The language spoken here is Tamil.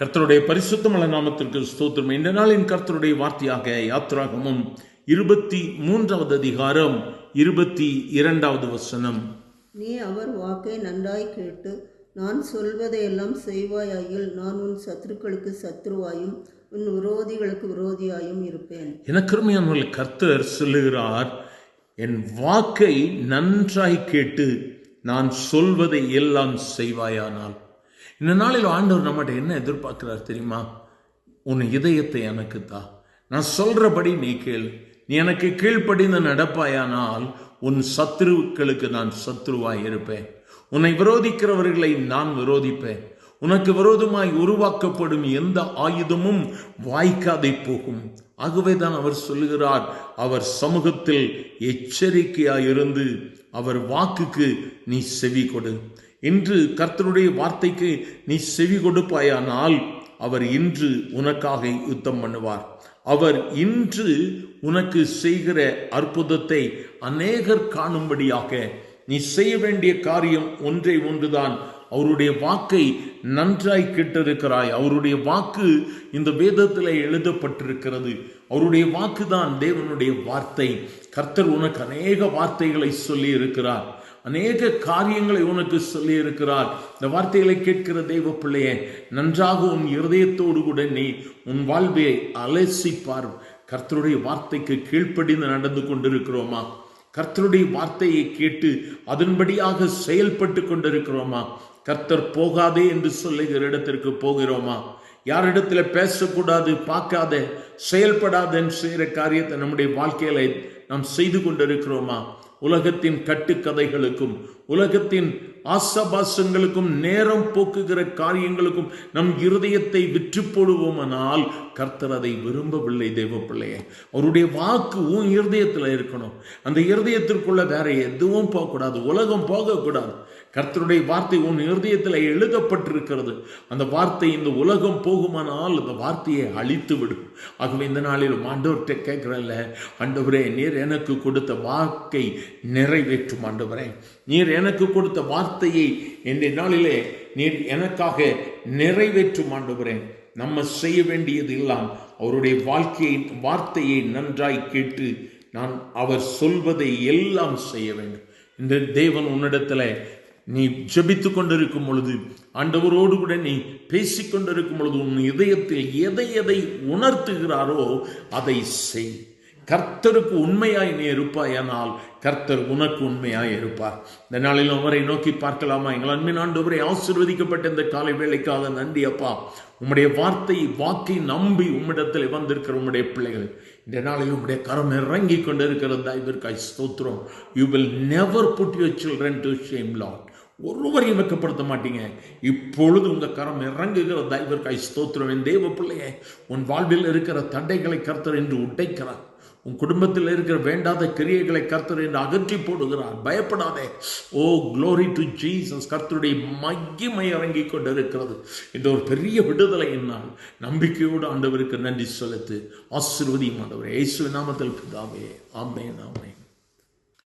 கர்த்தருடைய பரிசுத்தமுள்ள நாமத்திற்கு ஸ்தோத்திரம். இந்த நாளின் கர்த்தருடைய வார்த்தையாக யாத்ராகமம் 23வது அதிகாரம் 22வது வசனம். நீ அவர் வாக்கை நன்றாய் கேட்டு நான் சொல்வதையெல்லாம் செய்வாயாயில் நான் உன் சத்துருக்களுக்கு சத்துருவாயும் உன் விரோதிகளுக்கு விரோதியாயும் இருப்பேன். எனக்கருமையான கர்த்தர் சொல்லுகிறார், என் வாக்கை நன்றாய் கேட்டு நான் சொல்வதை எல்லாம் செய்வாயானால். இந்த நாளில் ஆண்டவர் நம்மகிட்ட என்ன எதிர்பார்க்கிறார் தெரியுமா? உன் இதயத்தை எனக்கு தா, நான் சொல்றபடி நீ கேள். நீ எனக்கு கீழ்ப்படிந்து நடப்பாயானால் உன் சத்துருக்களுக்கு நான் சத்துருவாய் இருப்பேன். உன்னை விரோதிக்கிறவர்களை நான் விரோதிப்பேன். உனக்கு விரோதமாய் உருவாக்கப்படும் எந்த ஆயுதமும் வாய்க்காதே போகும். ஆகவேதான் அவர் சொல்லுகிறார், அவர் சமூகத்தில் எச்சரிக்கையாயிருந்து அவர் வாக்குக்கு நீ செவி கொடு. இன்று கர்த்தருடைய வார்த்தைக்கு நீ செவி கொடுப்பாயானால் அவர் இன்று உனக்காக யுத்தம் பண்ணுவார். அவர் இன்று உனக்கு செய்கிற அற்புதத்தை அநேகர் காணும்படியாக நீ செய்ய வேண்டிய காரியம் ஒன்றே ஒன்றுதான். அவருடைய வாக்கை நன்றாய் கேட்டிருக்கிறாய். அவருடைய வாக்கு இந்த வேதத்தில் எழுதப்பட்டிருக்கிறது. அவருடைய வாக்கு தான் தேவனுடைய வார்த்தை. கர்த்தர் உனக்கு அநேக வார்த்தைகளை சொல்லி இருக்கிறார், அநேக காரியங்களை உனக்கு சொல்லி இருக்கிறார். இந்த வார்த்தைகளை கேட்கிற தெய்வ பிள்ளையே, நன்றாக உன் இருதயத்தோடு கூட நீ உன் வாழ்வை அலசிப்பார். கர்த்தருடைய வார்த்தைக்கு கீழ்ப்படிந்து நடந்து கொண்டிருக்கிறோமா? கர்த்தருடைய வார்த்தையை கேட்டு அதன்படியாக செயல்பட்டு கொண்டிருக்கிறோமா? கர்த்தர் போகாதே என்று சொல்லுகிற இடத்திற்கு போகிறோமா? யாரிடத்துல பேசக்கூடாது, பார்க்காத, செயல்படாதன்னு செய்கிற காரியத்தை நம்முடைய வாழ்க்கையில நாம் செய்து கொண்டிருக்கிறோமா? உலகத்தின் கட்டுக்கதைகளுக்கும் உலகத்தின் ஆசபாசங்களுக்கும் நேரம் போக்குகிற காரியங்களுக்கும் நம் இருதயத்தை விற்று போடுவோமானால் கர்த்தர் அதை விரும்பவில்லை. தேவ பிள்ளையே, அவருடைய வாக்கு உன் இருதயத்தில் இருக்கணும். அந்த இருதயத்திற்குள்ள வேற எதுவும் போகக்கூடாது, உலகம் போகக்கூடாது. கர்த்தருடைய வார்த்தை உன் இருதயத்தில் எழுதப்பட்டிருக்கிறது. அந்த வார்த்தை இந்த உலகம் போகுமானால் அந்த வார்த்தையை அழித்து விடும். ஆகவே இந்த நாளில் ஆண்டவர்கிட்ட கேட்கிறல்ல, ஆண்டவரே நீர் எனக்கு கொடுத்த வாக்கை நிறைவேற்றும். ஆண்டவரே நீர் எனக்கு கொடுத்த வார்த்தையை இந்த நாளிலே நீர் எனக்காக நிறைவேற்றும். ஆண்டவரே நம்ம செய்ய வேண்டியது எல்லாம் அவருடைய வார்த்தையை நன்றாய் கேட்டு நான் அவர் சொல்வதை எல்லாம் செய்ய வேண்டும். இந்த தேவன் உன்னிடத்துல நீ ஜெபித்து கொண்டிருக்கும் பொழுது, ஆண்டவரோடு கூட நீ பேசிக்கொண்டிருக்கும் பொழுது உன் இதயத்தில் எதை எதை உணர்த்துகிறாரோ அதை செய். கர்த்தருக்கு உண்மையாய் நீ இருப்பாயானால் கர்த்தர் உனக்கு உண்மையாய் இருப்பார். இந்த நாளில் அவரை நோக்கி பார்க்கலாமா? எங்கள் அன்பின் ஆண்டவரே, ஆசீர்வதிக்கப்பட்ட இந்த காலை வேளைக்காக நன்றி அப்பா. உம்முடைய வாக்கை நம்பி உம்மிடத்தில் வந்திருக்கிற உம்முடைய பிள்ளைகள் இந்த நாளில் உம்முடைய கரம் இறங்கி கொண்டிருக்கிற தயவிற்காய் ஸ்தோத்திரம். You will never put your children to shame Lord. ஒருவரையும் வெட்கப்படுத்த மாட்டீங்க. இப்பொழுது உங்க கரம் இறங்குகிற தயவிற்காய் ஸ்தோத்திரம். என் தேவ பிள்ளையே, உன் வாழ்வில் இருக்கிற தடைகளை கர்த்தர் என்று உடைக்கிறார். உன் குடும்பத்தில் இருக்கிற வேண்டாத கிரியைகளை கர்த்தர் என்று அகற்றி போடுகிறார். பயப்படாதே. ஓ க்ளோரி டு ஜீசஸ். கர்த்தருடைய மகிமை இறங்கி கொண்டிருக்கிறது. இந்த ஒரு பெரிய விடுதலை என்னால் நம்பிக்கையோடு ஆண்டவருக்கு நன்றி செலுத்து. ஆசீர்வதியும் ஆண்டவரே, இயேசுவின் நாமத்தில் பிதாவே. ஆமென், ஆமென்.